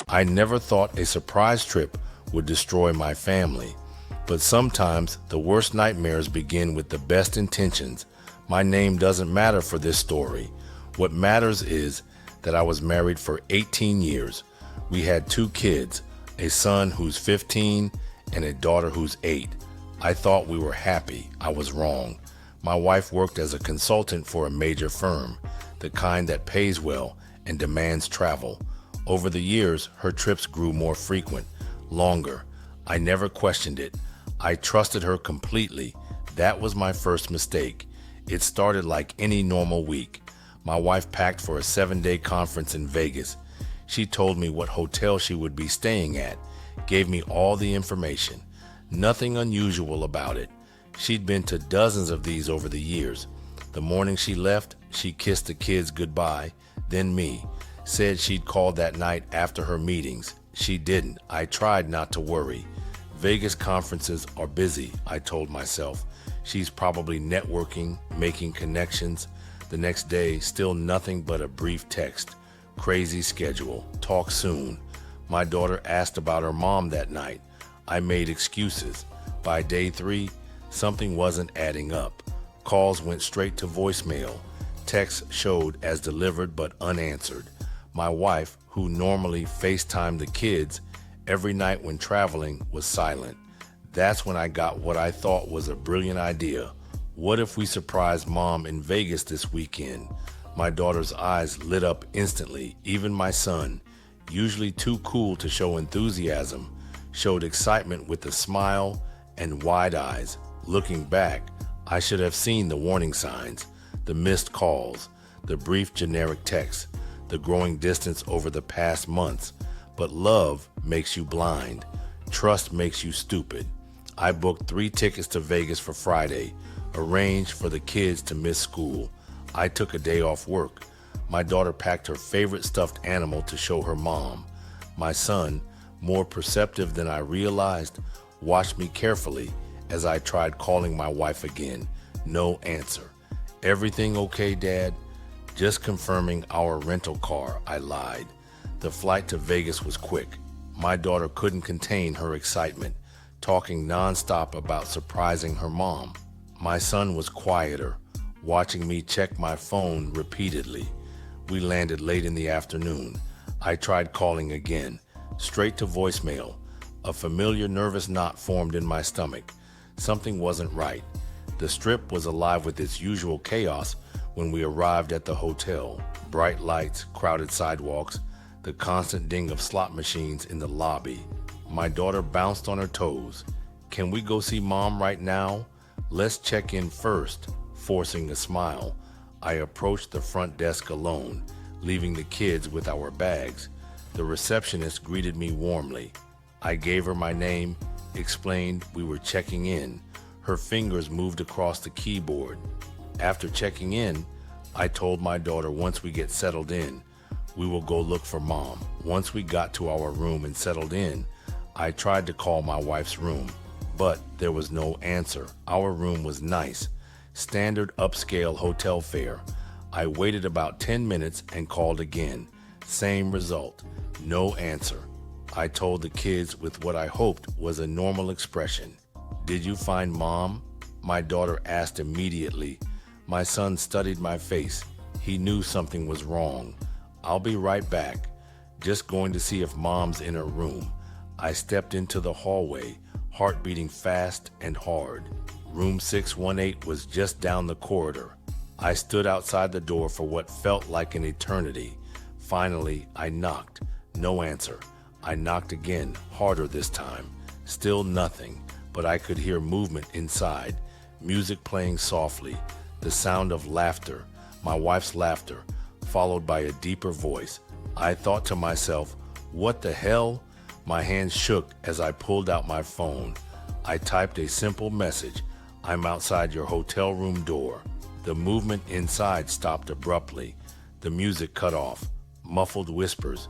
I never thought a surprise trip would destroy my family, but sometimes the worst nightmares begin with the best intentions. My name doesn't matter for this story. What matters is that I was married for 18 years. We had 2 kids, a son who's 15 and a daughter who's 8. I thought we were happy. I was wrong. My wife worked as a consultant for a major firm, the kind that pays well and demands travel. Over the years, her trips grew more frequent, longer. I never questioned it. I trusted her completely. That was my first mistake. It started like any normal week. My wife packed for a 7-day conference in Vegas. She told me what hotel she would be staying at, gave me all the information. Nothing unusual about it. She'd been to dozens of these over the years. The morning she left, she kissed the kids goodbye, then me. Said she'd call that night after her meetings. She didn't. I tried not to worry. Vegas conferences are busy, I told myself. She's probably networking, making connections. The next day, still nothing but a brief text. Crazy schedule. Talk soon. My daughter asked about her mom that night. I made excuses. By day 3, something wasn't adding up. Calls went straight to voicemail. Texts showed as delivered but unanswered. My wife, who normally FaceTimed the kids every night when traveling, was silent. That's when I got what I thought was a brilliant idea. What if we surprised Mom in Vegas this weekend? My daughter's eyes lit up instantly. Even my son, usually too cool to show enthusiasm, showed excitement with a smile and wide eyes. Looking back, I should have seen the warning signs, the missed calls, the brief generic texts, the growing distance over the past months. But love makes you blind. Trust makes you stupid. I booked 3 tickets to Vegas for Friday, arranged for the kids to miss school. I took a day off work. My daughter packed her favorite stuffed animal to show her mom. My son, more perceptive than I realized, watched me carefully as I tried calling my wife again. No answer. Everything okay, Dad? Just confirming our rental car, I lied. The flight to Vegas was quick. My daughter couldn't contain her excitement, talking nonstop about surprising her mom. My son was quieter, watching me check my phone repeatedly. We landed late in the afternoon. I tried calling again, straight to voicemail. A familiar nervous knot formed in my stomach. Something wasn't right. The Strip was alive with its usual chaos when we arrived at the hotel. Bright lights, crowded sidewalks, the constant ding of slot machines in the lobby. My daughter bounced on her toes. Can we go see Mom right now? Let's check in first. Forcing a smile, I approached the front desk alone, leaving the kids with our bags. The receptionist greeted me warmly. I gave her my name, explained we were checking in. Her fingers moved across the keyboard. After checking in, I told my daughter once we get settled in, we will go look for Mom. Once we got to our room and settled in, I tried to call my wife's room, but there was no answer. Our room was nice, standard upscale hotel fare. I waited about 10 minutes and called again. Same result, no answer. I told the kids with what I hoped was a normal expression. Did you find Mom? My daughter asked immediately. My son studied my face. He knew something was wrong. I'll be right back. Just going to see if Mom's in her room. I stepped into the hallway, heart beating fast and hard. Room 618 was just down the corridor. I stood outside the door for what felt like an eternity. Finally, I knocked. No answer. I knocked again, harder this time. Still nothing, but I could hear movement inside. Music playing softly. The sound of laughter, my wife's laughter, followed by a deeper voice. I thought to myself, what the hell? My hands shook as I pulled out my phone. I typed a simple message. I'm outside your hotel room door. The movement inside stopped abruptly. The music cut off. Muffled whispers.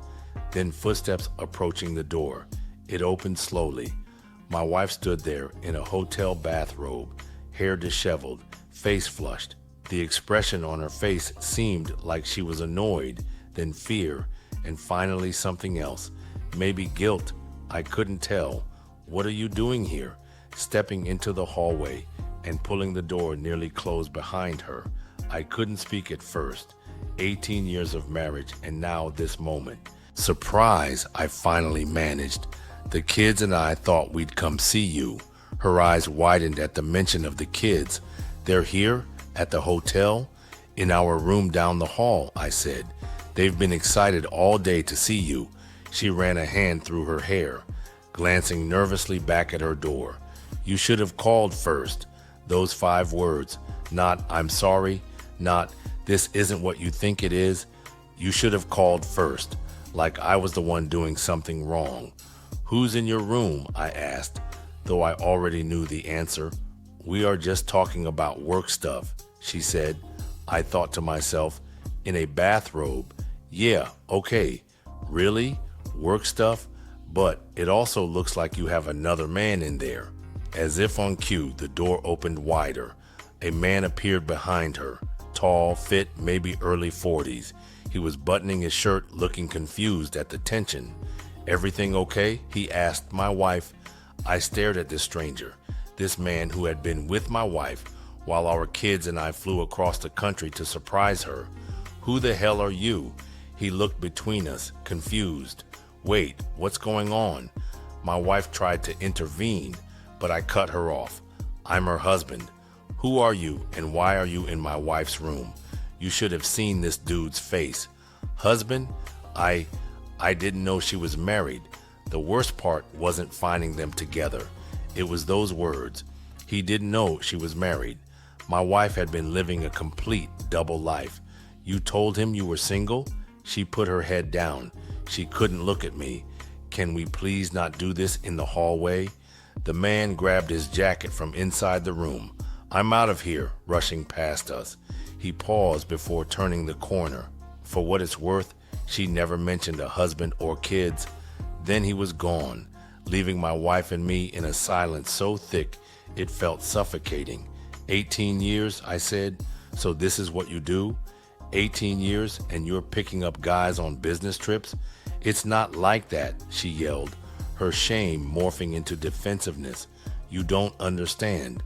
Then footsteps approaching the door. It opened slowly. My wife stood there in a hotel bathrobe, hair disheveled, face flushed. The expression on her face seemed like she was annoyed, then fear, and finally something else. maybe guilt. I couldn't tell. What are you doing here? Stepping into the hallway and pulling the door nearly closed behind her. I couldn't speak at first. 18 years of marriage and now this moment. Surprise, I finally managed. The kids and I thought we'd come see you. Her eyes widened at the mention of the kids. They're here? At the hotel? In our room down the hall, I said. They've been excited all day to see you. She ran a hand through her hair, glancing nervously back at her door. You should have called first. Those 5 words. Not, I'm sorry. Not, this isn't what you think it is. You should have called first, like I was the one doing something wrong. Who's in your room? I asked, though I already knew the answer. We are just talking about work stuff, she said. I thought to myself, in a bathrobe. Yeah, okay. Really? Work stuff? But it also looks like you have another man in there. As if on cue, the door opened wider. A man appeared behind her, tall, fit, maybe early 40s. He was buttoning his shirt, looking confused at the tension. Everything okay? He asked my wife. I stared at this stranger, this man who had been with my wife while our kids and I flew across the country to surprise her. Who the hell are you? He looked between us, confused. Wait, what's going on? My wife tried to intervene, but I cut her off. I'm her husband. Who are you and why are you in my wife's room? You should have seen this dude's face. Husband? I didn't know she was married. The worst part wasn't finding them together. It was those words. He didn't know she was married. My wife had been living a complete double life. You told him you were single? She put her head down. She couldn't look at me. Can we please not do this in the hallway? The man grabbed his jacket from inside the room. I'm out of here, rushing past us. He paused before turning the corner. For what it's worth, she never mentioned a husband or kids. Then he was gone, leaving my wife and me in a silence so thick it felt suffocating. 18 years, I said. So this is what you do? 18 years and you're picking up guys on business trips? It's not like that, she yelled, her shame morphing into defensiveness. You don't understand.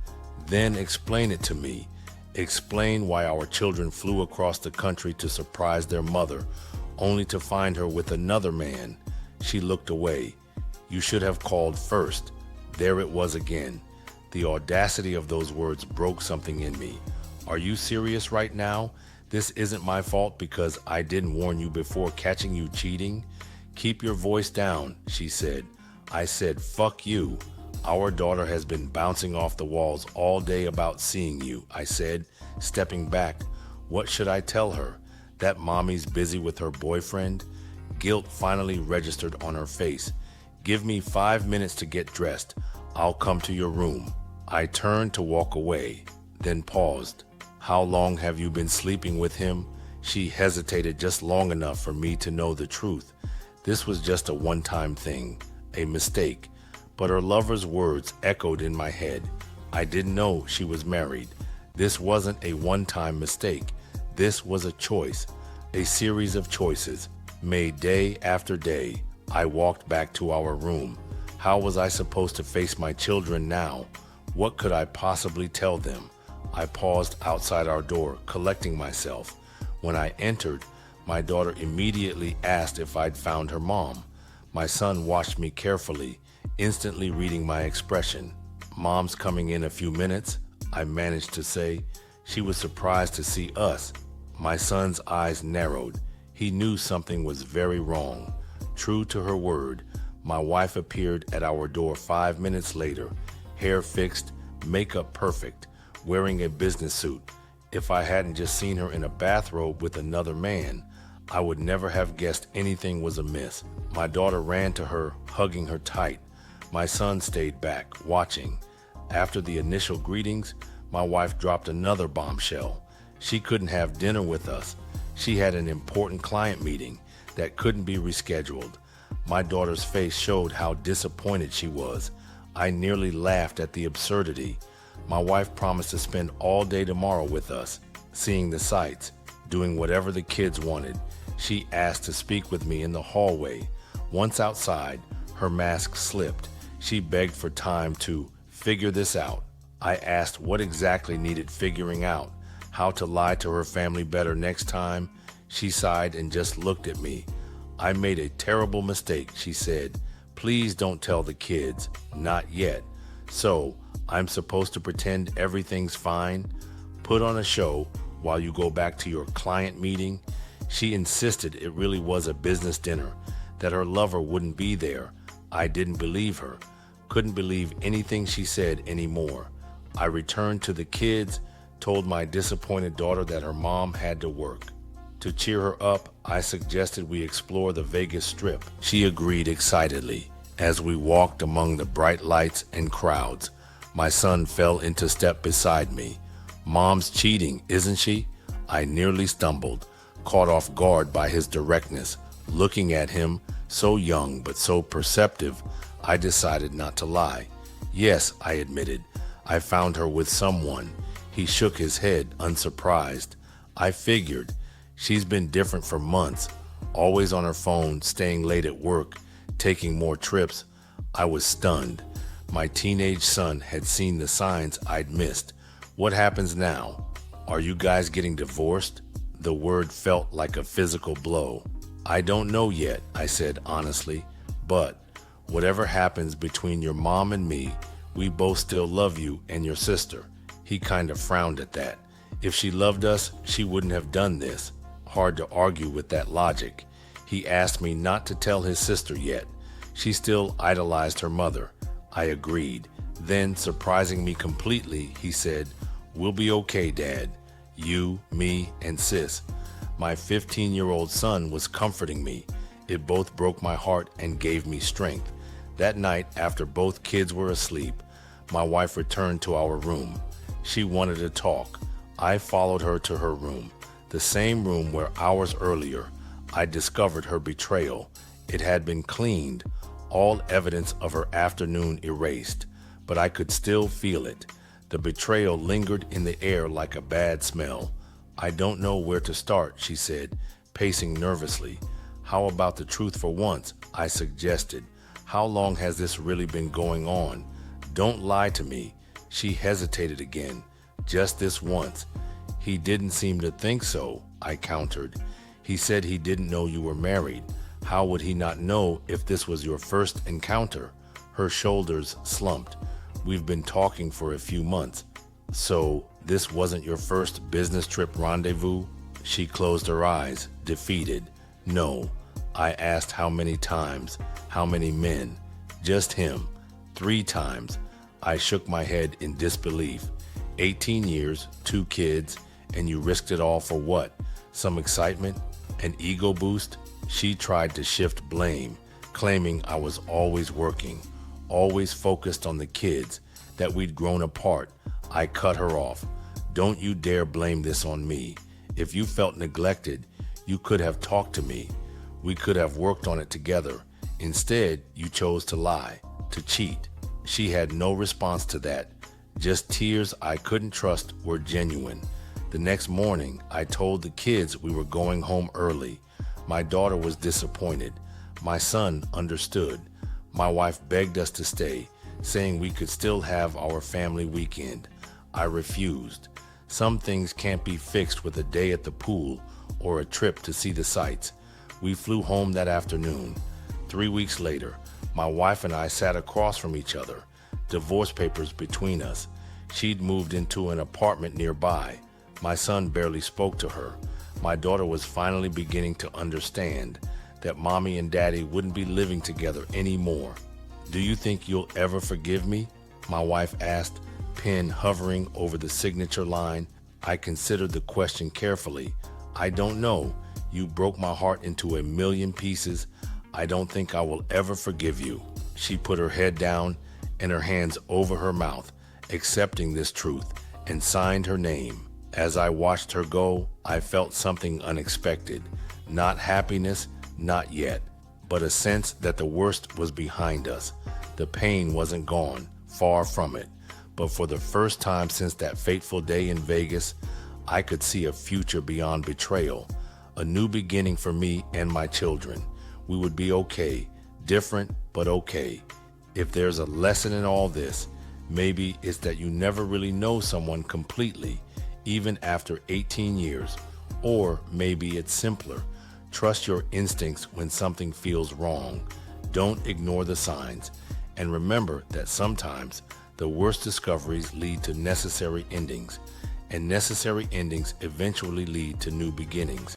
Then explain it to me. Explain why our children flew across the country to surprise their mother, only to find her with another man. She looked away. You should have called first. There it was again. The audacity of those words broke something in me. Are you serious right now? This isn't my fault because I didn't warn you before catching you cheating? Keep your voice down, she said. I said, fuck you. Our daughter has been bouncing off the walls all day about seeing you, I said, stepping back. What should I tell her? That mommy's busy with her boyfriend? Guilt finally registered on her face. Give me 5 minutes to get dressed. I'll come to your room. I turned to walk away, then paused. How long have you been sleeping with him? She hesitated just long enough for me to know the truth. This was just a one-time thing, a mistake. But her lover's words echoed in my head. I didn't know she was married. This wasn't a one-time mistake. This was a choice, a series of choices, made day after day. I walked back to our room. How was I supposed to face my children now? What could I possibly tell them? I paused outside our door, collecting myself. When I entered, my daughter immediately asked if I'd found her mom. My son watched me carefully, instantly reading my expression. Mom's coming in a few minutes, I managed to say. She was surprised to see us. My son's eyes narrowed. He knew something was very wrong. True to her word, my wife appeared at our door 5 minutes later, hair fixed, makeup perfect, wearing a business suit. If I hadn't just seen her in a bathrobe with another man, I would never have guessed anything was amiss. My daughter ran to her, hugging her tight. My son stayed back, watching. After the initial greetings, my wife dropped another bombshell. She couldn't have dinner with us. She had an important client meeting that couldn't be rescheduled. My daughter's face showed how disappointed she was. I nearly laughed at the absurdity. My wife promised to spend all day tomorrow with us, seeing the sights, doing whatever the kids wanted. She asked to speak with me in the hallway. Once outside, her mask slipped. She begged for time to figure this out. I asked what exactly needed figuring out, how to lie to her family better next time. She sighed and just looked at me. I made a terrible mistake, she said. Please don't tell the kids, not yet. So, I'm supposed to pretend everything's fine? Put on a show while you go back to your client meeting? She insisted it really was a business dinner, that her lover wouldn't be there. I didn't believe her. Couldn't believe anything she said anymore. I returned to the kids, told my disappointed daughter that her mom had to work. To cheer her up, I suggested we explore the Vegas Strip. She agreed excitedly. As we walked among the bright lights and crowds, my son fell into step beside me. Mom's cheating, isn't she? I nearly stumbled, caught off guard by his directness. Looking at him, so young but so perceptive, I decided not to lie. Yes, I admitted, I found her with someone. He shook his head, unsurprised. I figured. She's been different for months, always on her phone, staying late at work, taking more trips. I was stunned. My teenage son had seen the signs I'd missed. What happens now? Are you guys getting divorced? The word felt like a physical blow. I don't know yet, I said honestly, but whatever happens between your mom and me, we both still love you and your sister. He kind of frowned at that. If she loved us, she wouldn't have done this. Hard to argue with that logic. He asked me not to tell his sister yet. She still idolized her mother. I agreed. Then, surprising me completely, he said, "We'll be okay, Dad. You, me, and Sis." My 15-year-old son was comforting me. It both broke my heart and gave me strength. That night, after both kids were asleep, my wife returned to our room. She wanted to talk. I followed her to her room, the same room where hours earlier I discovered her betrayal. It had been cleaned, all evidence of her afternoon erased, but I could still feel it. The betrayal lingered in the air like a bad smell. "I don't know where to start," she said, pacing nervously. "How about the truth for once?" I suggested. "How long has this really been going on? Don't lie to me." She hesitated again. "Just this once." "He didn't seem to think so," I countered. "He said he didn't know you were married. How would he not know if this was your first encounter?" Her shoulders slumped. "We've been talking for a few months." "So this wasn't your first business trip rendezvous?" She closed her eyes, defeated. "No." I asked how many times, how many men. "Just him." 3 times. I shook my head in disbelief. 18 years, 2 kids, and you risked it all for what? Some excitement? An ego boost? She tried to shift blame, claiming I was always working, always focused on the kids, that we'd grown apart. I cut her off. "Don't you dare blame this on me. If you felt neglected, you could have talked to me. We could have worked on it together. Instead, you chose to lie, to cheat." She had no response to that. Just tears I couldn't trust were genuine. The next morning, I told the kids we were going home early. My daughter was disappointed. My son understood. My wife begged us to stay, saying we could still have our family weekend. I refused. Some things can't be fixed with a day at the pool or a trip to see the sights. We flew home that afternoon. 3 weeks later, my wife and I sat across from each other, divorce papers between us. She'd moved into an apartment nearby. My son barely spoke to her. My daughter was finally beginning to understand that mommy and daddy wouldn't be living together anymore. "Do you think you'll ever forgive me?" my wife asked, pen hovering over the signature line. I considered the question carefully. "I don't know. You broke my heart into a million pieces. I don't think I will ever forgive you." She put her head down and her hands over her mouth, accepting this truth, and signed her name. As I watched her go, I felt something unexpected. Not happiness, not yet, but a sense that the worst was behind us. The pain wasn't gone, far from it. But for the first time since that fateful day in Vegas, I could see a future beyond betrayal. A new beginning for me and my children. We would be okay, Different, but okay. If there's a lesson in all this, maybe it's that you never really know someone completely, even after 18 years. Or maybe it's simpler. Trust your instincts when something feels wrong. Don't ignore the signs. And remember that sometimes the worst discoveries lead to necessary endings, and necessary endings eventually lead to new beginnings.